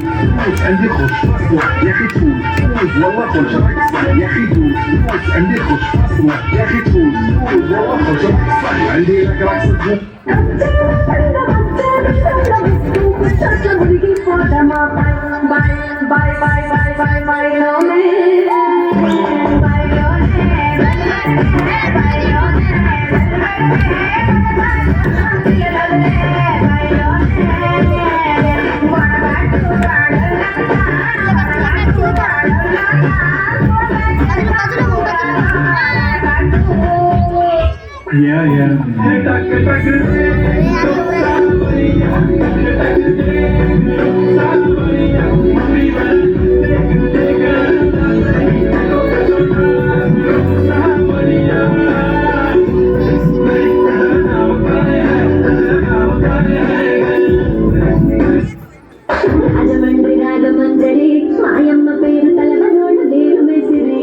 عندي خوش فاصلة يا أخي تفوز فوز والله خوش راك صح يا أخي تفوز فوز عندي خوش فاصلة يا أخي تفوز فوز والله خوش راك صح عندي لك راك صدق అజమండ్రి రాగమంజరి మాయమ్మ పేరు తలవనోడు దేరు మెసిరి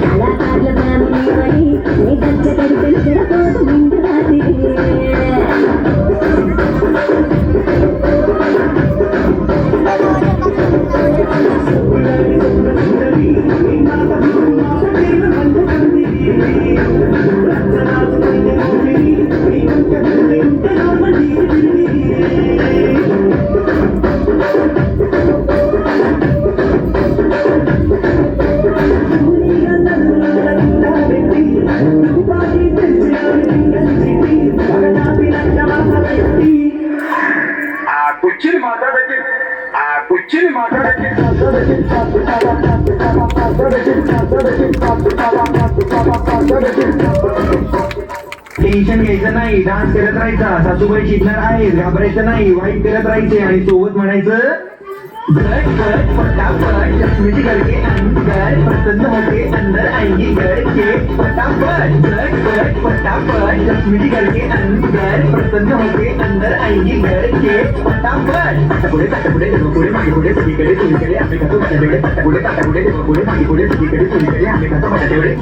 కళాకారుల ఫ్యామిలీ మరి నీ గచ్చ కడికలు తెరపోదు నిండు రాత్రి కుర్చీని మాట్లాడకి కుర్చీని మాట్లాడకి टेन्शन घ्यायचं नाही, डान्स करत राहायचा, सासूबाई शिकणार आहे, घाबरायचं नाही, वाईट करत राहायचे आणि सोबत म्हणायचं गट गट फटाफट चष्मेची गडके अंदर पसंत होते अंदर आएंगी गट के फटाफट गट गट फटाफट चष्मेची गडके अंदर पसंत होते अंदर आएंगी गट के फटाफट ताटापुढे पुढे मागे पुढे सगळीकडे चुलीकडे आम्ही खातो बटाटेवडे ताटापुढे मागे पुढे सगळीकडे चुलीकडे आम्ही खातो बटाटेवडे